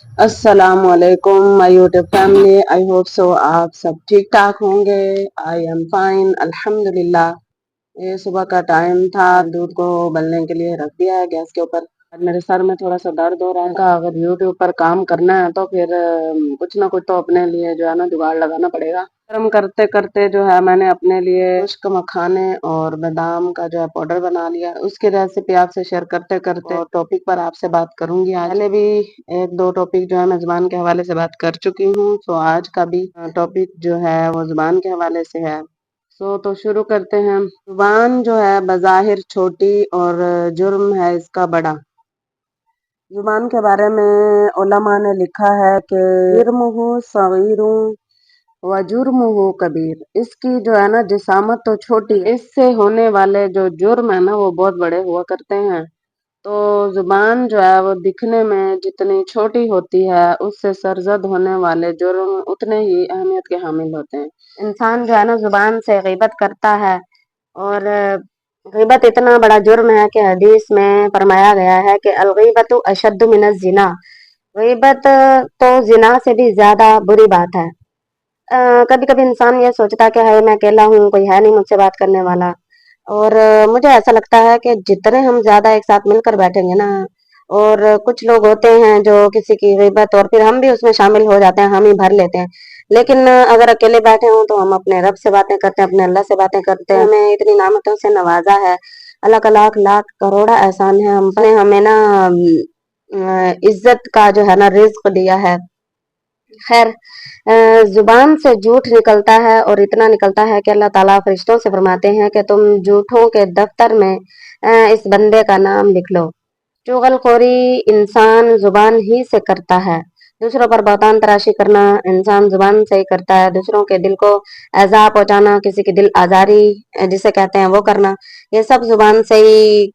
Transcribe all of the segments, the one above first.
अस्सलाम वालेकुम my YouTube family. I hope so आप सब ठीक ठाक होंगे। आई एम फाइन अल्हम्दुलिल्लाह। ये सुबह का टाइम था, दूध को उबलने के लिए रख दिया है गैस के ऊपर। आज मेरे सर में थोड़ा सा दर्द हो रहा है। अगर यूट्यूब पर काम करना है तो फिर कुछ ना कुछ तो अपने लिए जो है ना जुगाड़ लगाना पड़ेगा। कर्म करते करते जो है मैंने अपने लिए खुश्क मखाने और बादाम का जो है पाउडर बना लिया। उसकी रेसिपी आपसे शेयर करते करते और टॉपिक पर आपसे बात करूंगी। आज पहले भी एक दो टॉपिक जो है मैं जुबान के हवाले से बात कर चुकी हूँ, तो आज का भी टॉपिक जो है वो जुबान के हवाले से है। तो शुरू करते हैं। जुबान जो है बज़ाहिर छोटी और जुर्म है इसका बड़ा। जुबान के बारे में उलमा ने लिखा है कि जुर्मुहु सगीरुन व जुर्मुहु कबीर। इसकी जो है ना जिसामत तो छोटी है, इससे होने वाले जो जुर्म है ना वो बहुत बड़े हुआ करते हैं। तो जुबान जो है वो दिखने में जितनी छोटी होती है, उससे सरजद होने वाले जुर्म उतने ही अहमियत के हामिल होते हैं। इंसान जो है ना जुबान से गीबत करता है, और गीबत इतना बड़ा जुर्म है कि हदीस में फरमाया गया है कि अलगीबतु अशद्दु मिनज़ ज़िना। गीबत तो जिना से भी ज्यादा बुरी बात है। कभी कभी इंसान ये सोचता है कि हाय मैं अकेला हूँ, कोई है नहीं मुझसे बात करने वाला। और मुझे ऐसा लगता है कि जितने हम ज्यादा एक साथ मिलकर बैठेंगे ना, और कुछ लोग होते हैं जो किसी की गीबत और फिर हम भी उसमें शामिल हो जाते हैं, हम ही भर लेते हैं। लेकिन अगर अकेले बैठे हों तो हम अपने रब से बातें करते हैं, अपने अल्लाह से बातें करते हैं। हमें इतनी नामतों से नवाजा है, अल्लाह का लाख लाख करोड़ा एहसान है। हमने हमें ना इज्जत का जो है ना रिज्क दिया है। खैर, जुबान से झूठ निकलता है, और इतना निकलता है कि अल्लाह ताला फरिश्तों से फरमाते हैं कि तुम झूठों के दफ्तर में इस बंदे का नाम लिख लो। चुगलखोरी इंसान जुबान ही से करता है। दूसरों पर बहतान तराशी करना इंसान जुबान से ही करता है। दूसरों के दिल को ऐज़ा पहुंचाना, किसी की दिल आजारी जिसे कहते हैं वो करना, ये सब जुबान से ही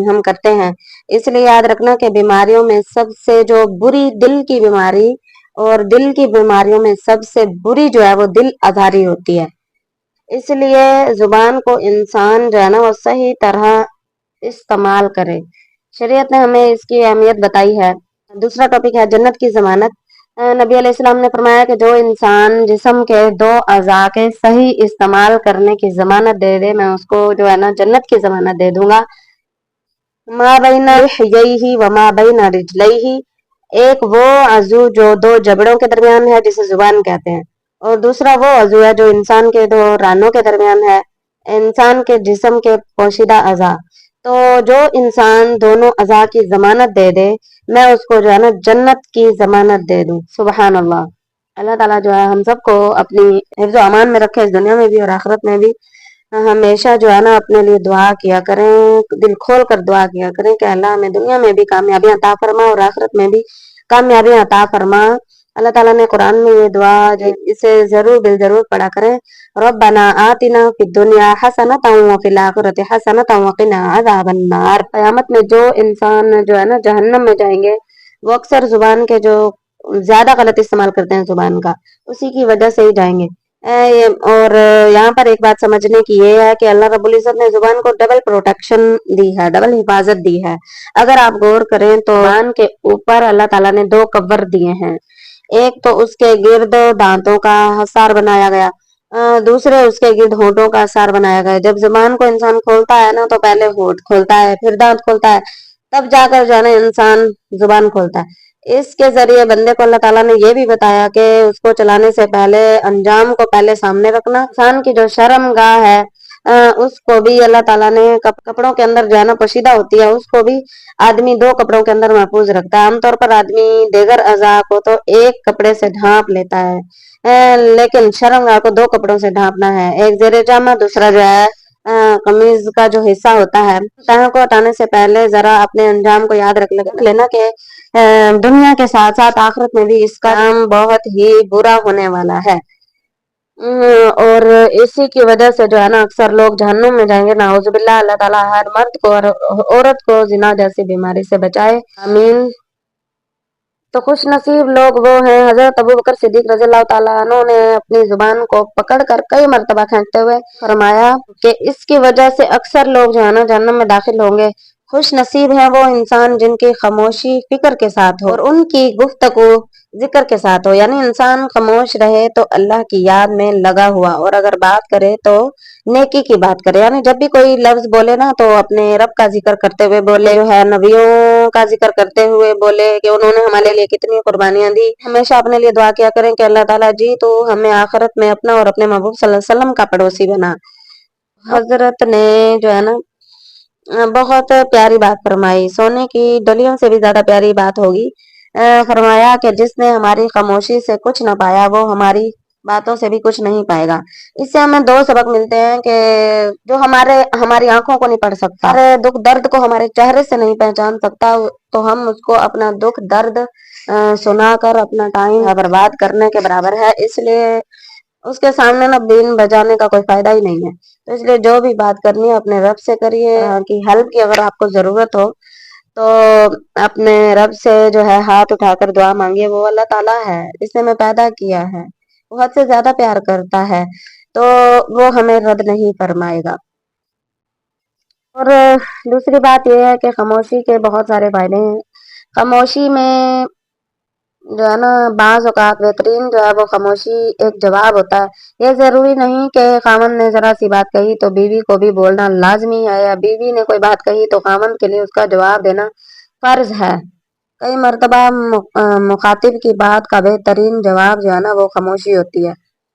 हम करते हैं। इसलिए याद रखना कि बीमारियों में सबसे जो बुरी दिल की बीमारी, और दिल की बीमारियों में सबसे बुरी जो है वो दिल आजारी होती है। इसलिए जुबान को इंसान जो है ना वो सही तरह इस्तेमाल करे। शरीयत ने हमें इसकी अहमियत बताई है। दूसरा टॉपिक है जन्नत की जमानत। नबी अलैहिस्सलाम ने फरमाया कि जो इंसान जिस्म के दो अज़ा के सही इस्तेमाल करने की जमानत दे दे, मैं उसको जो है ना जन्नत की जमानत दे दूंगा। मा बैना लिहयैहि व मा बैना रिजलैहि। एक वो अज़ू जो दो जबड़ों के दरमियान है जिसे जुबान कहते हैं, और दूसरा वो अज़ू है जो इंसान के दो रानों के दरमियान है, इंसान के जिस्म के पोशीदा अज़ा। तो जो इंसान दोनों अज़ा की जमानत दे दे, मैं उसको जो है ना जन्नत की जमानत दे दूं। सुबहान अल्लाह। अल्लाह ताला जो है हम सबको अपनी हिफ्ज़ व अमान में रखे, इस दुनिया में भी और आखिरत में भी। हमेशा जो है ना अपने लिए दुआ किया करें, दिल खोल कर दुआ किया करें कि अल्लाह हमें दुनिया में भी कामयाबियां अता फरमा और आखिरत में भी कामयाबियां अता फरमा। अल्लाह ताला ने कुरान में ये दुआ इसे जरूर बिल जरूर पढ़ा करें। रब्बना आतिना फिद दुनिया हसनतन व फिल आखिरति हसनतन व क़िना अज़ाबन नार। क़यामत में जो इंसान जो है ना जहन्नम में जाएंगे, वो अक्सर जुबान के जो ज्यादा गलत इस्तेमाल करते हैं जुबान का, उसी की वजह से ही जाएंगे। और यहाँ पर एक बात समझने की ये है कि अल्लाह रब्बुल इज़्ज़त ने जुबान को डबल प्रोटेक्शन दी है, डबल हिफाजत दी है। अगर आप गौर करें तो जुबान के ऊपर अल्लाह ताला ने दो कवर दिए हैं। एक तो उसके गिर्द दांतों का हसार बनाया गया, दूसरे उसके गिर्द होठों का हसार बनाया गया। जब जुबान को इंसान खोलता है ना, तो पहले होठ खोलता है, फिर दांत खोलता है, तब जाकर जो है ना इंसान जुबान खोलता है। इसके जरिए बंदे को अल्लाह ताला ने ये भी बताया कि उसको चलाने से पहले अंजाम को पहले सामने रखना। इंसान की जो शर्मगाह है, उसको भी अल्लाह ताला ने कपड़ों के अंदर जो है ना पोशीदा होती है, उसको भी आदमी दो कपड़ों के अंदर महफूज रखता है। आमतौर पर आदमी देगर अज़ा को तो एक कपड़े से ढांप लेता है, लेकिन शर्मगाह को दो कपड़ों से ढांपना है, एक जेरे जामा, दूसरा जो है कमीज का जो हिस्सा होता है। तह को हटाने से पहले जरा अपने अंजाम को याद रख लेना कि दुनिया के साथ साथ आखिरत में भी इसका नाम बहुत ही बुरा होने वाला है। और इसी की वजह से जो है ना अक्सर लोग जहन्नुम में जाएंगे। नाउजुबिल्लाह। अल्लाह ताला हर मर्द को और औरत को जिना जैसी बीमारी से बचाए, आमीन। तो खुश नसीब लोग वो हैं। हजरत अबू बकर सिद्दीक रज़ियल्लाहु ताला अन्हु ने अपनी जुबान को पकड़कर कई मर्तबा खींचते हुए फरमाया कि इसकी वजह से अक्सर लोग जो है ना जहन्नम में दाखिल होंगे। خوش نصیب ہے وہ انسان جن کی خاموشی فکر کے ساتھ ہو اور ان کی گفتگو ذکر کے ساتھ ہو. یعنی انسان خاموش رہے تو اللہ کی یاد میں لگا ہوا، اور اگر بات کرے تو نیکی کی بات کرے. یعنی جب بھی کوئی لفظ بولے نا تو اپنے رب کا ذکر کرتے ہوئے بولے، جو ہے نبیوں کا ذکر کرتے ہوئے بولے کہ انہوں نے ہمارے لیے کتنی قربانیاں دی. ہمیشہ اپنے لیے دعا کیا کریں کہ اللہ تعالیٰ جی تو ہمیں آخرت میں اپنا اور اپنے محبوب صلی اللہ علیہ وسلم کا پڑوسی بنا. حضرت نے جو ہے نا بہت پیاری بات فرمائی، سونے کی ڈلیوں سے بھی زیادہ پیاری بات ہوگی. فرمایا کہ جس نے ہماری خاموشی سے کچھ نہ پایا وہ ہماری باتوں سے بھی کچھ نہیں پائے گا. اس سے ہمیں دو سبق ملتے ہیں کہ جو ہماری آنکھوں کو نہیں پڑھ سکتا، ہمارے دکھ درد کو ہمارے چہرے سے نہیں پہچان سکتا، تو ہم اس کو اپنا دکھ درد سنا کر اپنا ٹائم برباد کرنے کے برابر ہے. اس لیے اس کے سامنے نا بین بجانے کا کوئی فائدہ ہی نہیں ہے. تو اس لیے جو بھی بات کرنی ہے اپنے رب سے کریے. کہ ہیلپ کی اگر آپ کو ضرورت ہو تو اپنے رب سے جو ہے ہاتھ اٹھا کر دعا مانگیے. وہ اللہ تعالیٰ ہے، اس نے ہمیں پیدا کیا ہے، وہ حد سے زیادہ پیار کرتا ہے، تو وہ ہمیں رد نہیں فرمائے گا. اور دوسری بات یہ ہے کہ خاموشی کے بہت سارے فائدے ہیں. خاموشی میں جو ہے نا بعض اوقات بہترین جو ہے وہ خاموشی ایک جواب ہوتا ہے. یہ ضروری نہیں کہ خاوند نے ذرا سی بات کہی تو بیوی کو بھی بولنا لازمی ہے، یا بیوی نے کوئی بات کہی تو خاوند کے لیے اس کا جواب دینا فرض ہے. کئی مرتبہ مخاطب کی بات کا بہترین جواب جو ہے نا وہ خاموشی ہوتی ہے.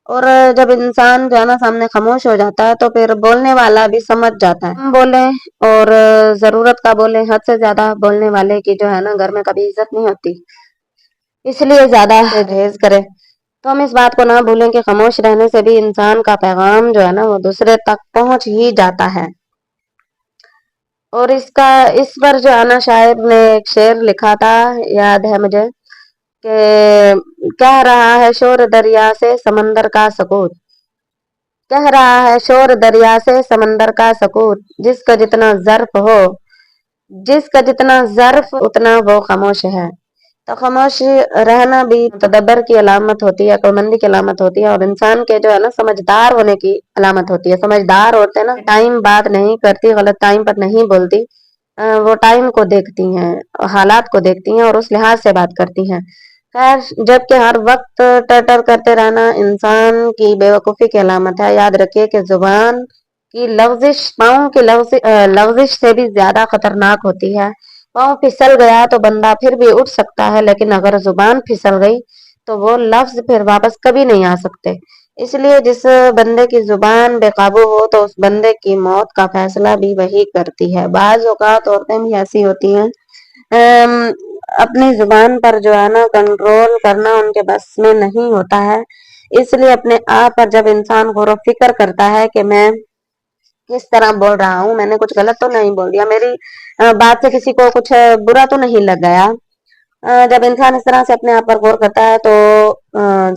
اور جب انسان جو ہے نا سامنے خاموش ہو جاتا ہے تو پھر بولنے والا بھی سمجھ جاتا ہے. ہم بولیں اور ضرورت کا بولیں، حد سے زیادہ بولنے والے کی جو ہے نا گھر میں کبھی عزت نہیں ہوتی. اس لیے زیادہ پرہیز کرے. تو ہم اس بات کو نہ بھولیں کہ خاموش رہنے سے بھی انسان کا پیغام جو ہے نا وہ دوسرے تک پہنچ ہی جاتا ہے. اور اس پر جو ہے نا شاعر نے ایک شعر لکھا تھا، یاد ہے مجھے، کہ کہہ رہا ہے شور دریا سے سمندر کا سکوت، کہہ رہا ہے شور دریا سے سمندر کا سکوت، جس کا جتنا ظرف اتنا وہ خاموش ہے. تو خاموش رہنا بھی تدبر کی علامت ہوتی ہے، عقل مندی کی علامت ہوتی ہے، اور انسان کے جو ہے نا سمجھدار ہونے کی علامت ہوتی ہے. سمجھدار ہوتے ہیں نا ٹائم بات نہیں کرتی، غلط ٹائم پر نہیں بولتی، وہ ٹائم کو دیکھتی ہیں، حالات کو دیکھتی ہیں اور اس لحاظ سے بات کرتی ہیں. خیر، جبکہ ہر وقت ٹر کرتے رہنا انسان کی بے وقوفی کی علامت ہے. یاد رکھیے کہ زبان کی لغزش پاؤں کی لغزش سے بھی زیادہ خطرناک ہوتی ہے. پاؤں پھسل گیا تو بندہ پھر بھی اٹھ سکتا ہے، لیکن اگر زبان پھسل گئی تو وہ لفظ پھر واپس کبھی نہیں آ سکتے. اس لیے جس بندے کی زبان بے قابو ہو تو اس بندے کی موت کا فیصلہ بھی وہی کرتی ہے. بعض اوقات عورتیں بھی ایسی ہوتی ہیں اپنی زبان پر جو ہے نا کنٹرول کرنا ان کے بس میں نہیں ہوتا ہے. اس لیے اپنے آپ پر جب انسان غور و فکر کرتا ہے کہ میں کس طرح بول رہا ہوں، میں نے کچھ غلط تو نہیں بول دیا، میری بات سے کسی کو کچھ برا تو نہیں لگ گیا، جب انسان اس طرح سے اپنے آپ پر غور کرتا ہے تو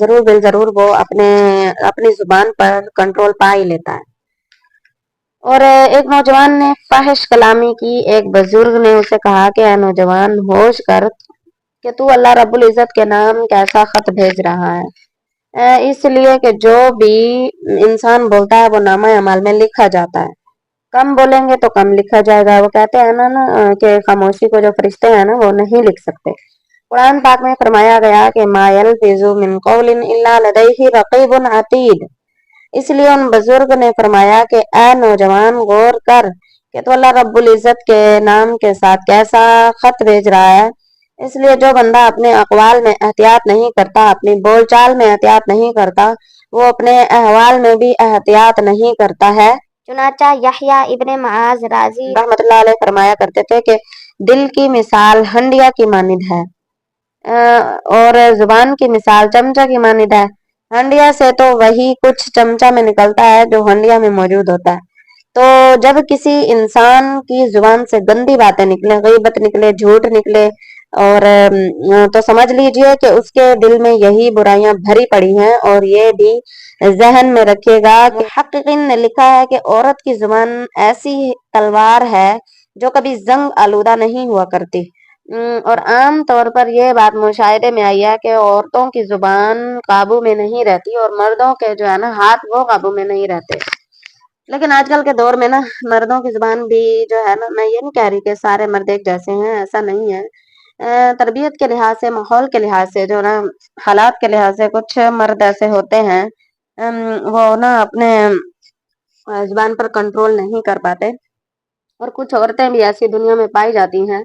ضرور ضرور وہ اپنی زبان پر کنٹرول پا ہی لیتا ہے. اور ایک نوجوان نے فحش کلامی کی. ایک بزرگ نے اسے کہا کہ اے نوجوان، ہوش کر کہ تو اللہ رب العزت کے نام کیسا خط بھیج رہا ہے. اس لیے کہ جو بھی انسان بولتا ہے وہ نامہ اعمال میں لکھا جاتا ہے. کم بولیں گے تو کم لکھا جائے گا. وہ کہتے ہیں نا کہ خاموشی کو جو فرشتے ہیں نا وہ نہیں لکھ سکتے. قرآن پاک میں فرمایا گیا کہ ما یلفظ من قول الا لدیہ رقیب عتید. اس لیے ان بزرگ نے فرمایا کہ اے نوجوان، غور کر کہ تو اللہ رب العزت کے نام کے ساتھ کیسا خط بھیج رہا ہے. اس لیے جو بندہ اپنے اقوال میں احتیاط نہیں کرتا، اپنی بول چال میں احتیاط نہیں کرتا، وہ اپنے احوال میں بھی احتیاط نہیں کرتا ہے. چنانچہ یحییٰ ابن معاذ رازی رحمۃ اللہ علیہ فرمایا کرتے تھے کہ دل کی مثال ہنڈیا کی مانند ہے اور زبان کی مثال چمچہ کی مانند ہے. ہنڈیا سے تو وہی کچھ چمچہ میں نکلتا ہے جو ہنڈیا میں موجود ہوتا ہے. تو جب کسی انسان کی زبان سے گندی باتیں نکلے، غیبت نکلے، جھوٹ نکلے، اور تو سمجھ لیجئے کہ اس کے دل میں یہی برائیاں بھری پڑی ہیں. اور یہ بھی ذہن میں رکھے گا کہ محققین نے لکھا ہے کہ عورت کی زبان ایسی تلوار ہے جو کبھی زنگ آلودہ نہیں ہوا کرتی. اور عام طور پر یہ بات مشاہدے میں آئی ہے کہ عورتوں کی زبان قابو میں نہیں رہتی اور مردوں کے جو ہے نا ہاتھ وہ قابو میں نہیں رہتے. लेकिन आजकल के दौर में ना मर्दों की ज़ुबान भी जो है ना, मैं ये नहीं कह रही कि सारे मर्द एक जैसे हैं, ऐसा नहीं है। तरबियत के लिहाज से, माहौल के लिहाज से जो ना हालात के लिहाज से कुछ मर्द ऐसे होते हैं, वो ना अपने ज़ुबान पर कंट्रोल नहीं कर पाते और कुछ औरतें भी ऐसी दुनिया में पाई जाती हैं,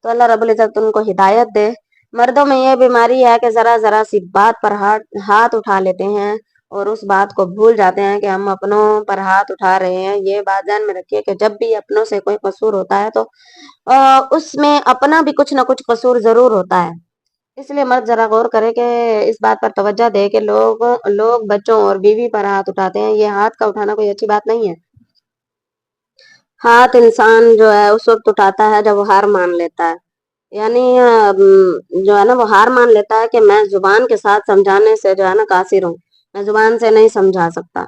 तो अल्लाह रब्बुल इज़्ज़त उनको हिदायत दे। मर्दों में ये बीमारी है कि ज़रा-ज़रा सी बात पर हाथ हाथ उठा लेते हैं और उस बात को भूल जाते हैं कि हम अपनों पर हाथ उठा रहे हैं। ये बात ध्यान में रखिए कि जब भी अपनों से कोई कसूर होता है तो उसमें अपना भी कुछ ना कुछ कसूर ज़रूर होता है। इसलिए मर्द ज़रा गौर करे कि इस बात पर तवज्जो दे कि लोग लोग बच्चों और बीवी पर हाथ उठाते हैं, ये हाथ का उठाना कोई अच्छी बात नहीं है। हाथ इंसान जो है उस वक़्त उठाता है जब वो हार मान लेता है। यानी जो है ना वो हार मान लेता है कि मैं ज़ुबान के साथ समझाने से जो है ना कासिर हूँ, मैं ज़ुबान से नहीं समझा सकता।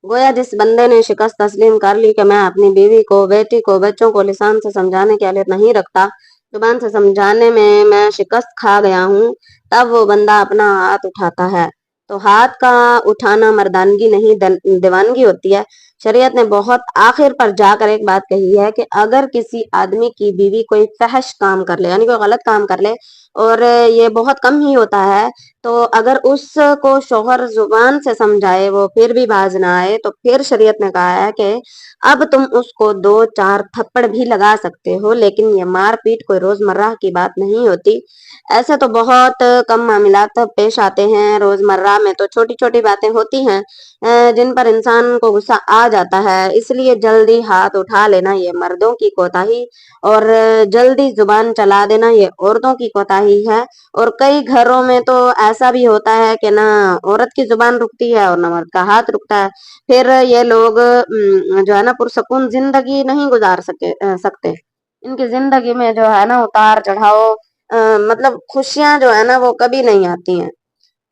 गोया जिस बंदे ने शिकस्त तस्लीम कर ली कि मैं अपनी बीवी को, बेटी को, बच्चों को लिसान से समझाने की अहलियत नहीं रखता, ज़ुबान से समझाने में मैं शिकस्त खा गया हूँ, तब वो बंदा अपना हाथ उठाता है। तो हाथ का उठाना मर्दानगी नहीं दीवानगी होती है। शरीयत ने बहुत आखिर पर जाकर एक बात कही है कि अगर किसी आदमी की बीवी कोई फहश काम कर ले, यानी कोई गलत काम कर ले, और ये बहुत कम ही होता है, तो अगर उसको शौहर जुबान से समझाए वो फिर भी बाज ना आए, तो फिर शरीयत ने कहा है कि अब तुम उसको 2-4 थप्पड़ भी लगा सकते हो, लेकिन ये मार पीट कोई रोजमर्रा की बात नहीं होती। ऐसे तो बहुत कम मामलात पेश आते हैं, रोजमर्रा में तो छोटी छोटी बातें होती हैं जिन पर इंसान को गुस्सा आ जाता है। इसलिए जल्दी हाथ उठा लेना ये मर्दों की कोताही और जल्दी जुबान चला देना ये औरतों की कोताही है। और कई घरों में तो ऐसा भी होता है कि ना औरत की जुबान रुकती है और ना मर्द का हाथ रुकता है। फिर ये लोग जो है ना पुरसकून जिंदगी नहीं गुजार सकते। इनकी जिंदगी में जो है ना उतार चढ़ाव, मतलब खुशियां जो है ना वो कभी नहीं आती हैं।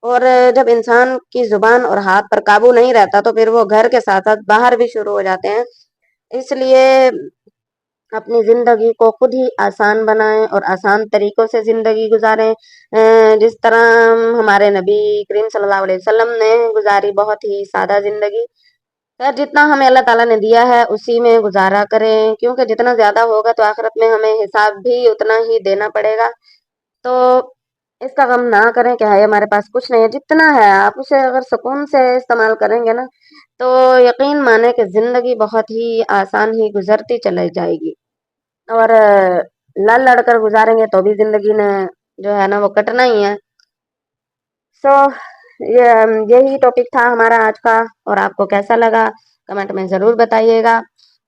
और जब इंसान की जुबान और हाथ पर काबू नहीं रहता तो फिर वो घर के साथ साथ बाहर भी शुरू हो जाते हैं। इसलिए अपनी ज़िंदगी को खुद ही आसान बनाएँ और आसान तरीकों से ज़िंदगी गुज़ारें। जिस तरह हमारे नबी करीम सल्लल्लाहु अलैहि वसल्लम ने गुज़ारी बहुत ही सादा ज़िंदगी। खैर जितना हमें अल्लाह ताला ने दिया है उसी में गुज़ारा करें, क्योंकि जितना ज़्यादा होगा तो आखिरत में हमें हिसाब भी उतना ही देना पड़ेगा। तो इसका गम ना करें कि हाय हमारे पास कुछ नहीं है, जितना है आप उसे अगर सुकून से इस्तेमाल करेंगे ना, तो यकीन माने कि ज़िंदगी बहुत ही आसान ही गुज़रती चली जाएगी। और लड़ लड़कर गुजारेंगे तो भी जिंदगी ने जो है ना वो कटना ही है। सो ये यही टॉपिक था हमारा आज का, और आपको कैसा लगा कमेंट में जरूर बताइएगा।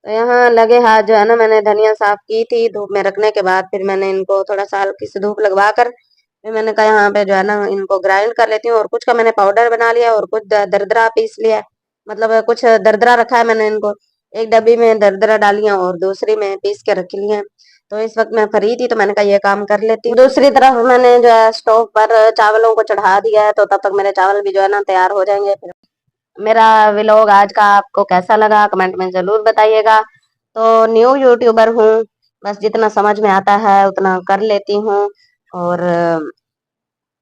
तो यहाँ लगे हाथ जो है ना मैंने धनिया साफ की थी धूप में रखने के बाद, फिर मैंने इनको थोड़ा सा हल्की सी धूप लगवा कर फिर मैंने कहा यहाँ पे जो है ना इनको ग्राइंड कर लेती हूँ, और कुछ का मैंने पाउडर बना लिया और कुछ दरदरा पीस लिया है। मतलब कुछ दरदरा रखा है मैंने इनको, एक डब्बी में दरदरा डालियां और दूसरी में पीस के रख लिया। तो इस वक्त मैं फ्री थी तो मैंने कहा ये काम कर लेती हूँ। दूसरी तरफ मैंने जो है स्टोव पर चावलों को चढ़ा दिया है, तो तब तक मेरे चावल भी जो है ना तैयार हो जाएंगे। फिर मेरा व्लॉग आज का आपको कैसा लगा कमेंट में जरूर बताइएगा। तो न्यू यूट्यूबर हूँ, बस जितना समझ में आता है उतना कर लेती हूँ। और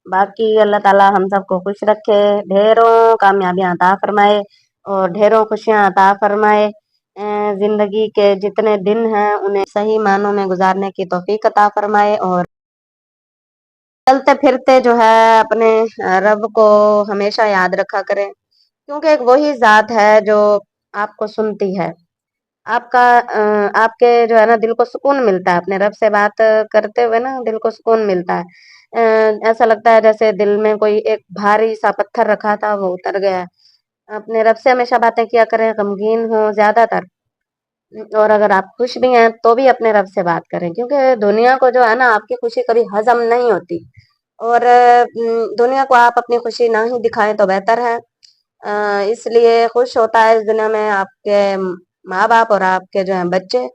बाकी अल्लाह ताला हम सबको खुश रखे, ढेरों कामयाबियां अता फरमाए और ढेरों खुशियां अता फरमाए। जिंदगी के जितने दिन हैं उन्हें सही मानों में गुजारने की तौफीक अता फरमाए, और चलते फिरते जो है अपने रब को हमेशा याद रखा करें, क्योंकि एक वही जात है जो आपको सुनती है। आपका आपके जो है ना दिल को सुकून मिलता है, अपने रब से बात करते हुए ना दिल को सुकून मिलता है। ऐसा लगता है जैसे दिल में कोई एक भारी सा पत्थर रखा था वो उतर गया है। अपने रब से हमेशा बातें किया करें, गमगीन हो ज्यादातर, और अगर आप खुश भी हैं तो भी अपने रब से बात करें, क्योंकि दुनिया को जो है ना आपकी खुशी कभी हजम नहीं होती। और दुनिया को आप अपनी खुशी ना ही दिखाएं तो बेहतर है। इसलिए खुश होता है इस दुनिया में आपके माँ बाप और आपके जो है बच्चे।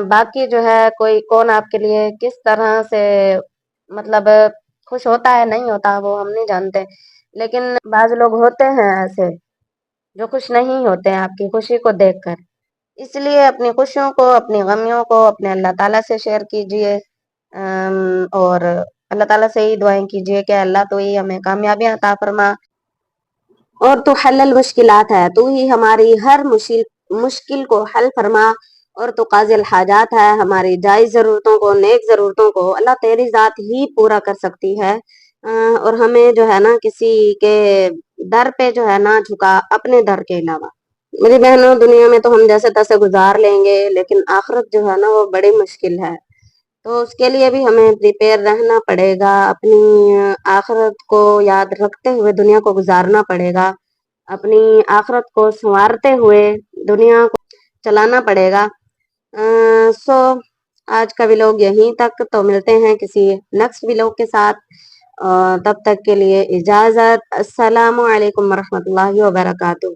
बाकी जो है कोई कौन आपके लिए किस तरह से मतलब खुश होता है नहीं होता वो हम नहीं जानते, लेकिन बाज लोग होते हैं ऐसे जो खुश नहीं होते हैं आपकी खुशी को देखकर। इसलिए अपनी खुशियों को, अपनी गमियों को अपने अल्लाह ताला से शेयर कीजिए। और अल्लाह ताला से ही दुआएं कीजिए कि अल्लाह तो ही हमें कामयाबियां अता फरमा। اور تو حل المشکلات ہے، تو ہی ہماری ہر مشکل کو حل فرما، اور تو قاضی الحاجات ہے، ہماری جائز ضرورتوں کو، نیک ضرورتوں کو اللہ تیری ذات ہی پورا کر سکتی ہے۔ اور ہمیں جو ہے نا کسی کے در پہ جو ہے نا جھکا اپنے در کے علاوہ۔ میری بہنوں، دنیا میں تو ہم جیسے تیسے گزار لیں گے، لیکن آخرت جو ہے نا وہ بڑی مشکل ہے، تو اس کے لیے بھی ہمیں پریپیئر رہنا پڑے گا، اپنی آخرت کو یاد رکھتے ہوئے دنیا کو گزارنا پڑے گا، اپنی آخرت کو سنوارتے ہوئے دنیا کو چلانا پڑے گا۔ سو آج کا ولاگ یہیں تک، تو ملتے ہیں کسی نیکسٹ ولاگ کے ساتھ، تب تک کے لیے اجازت۔ السلام علیکم ورحمۃ اللہ وبرکاتہ۔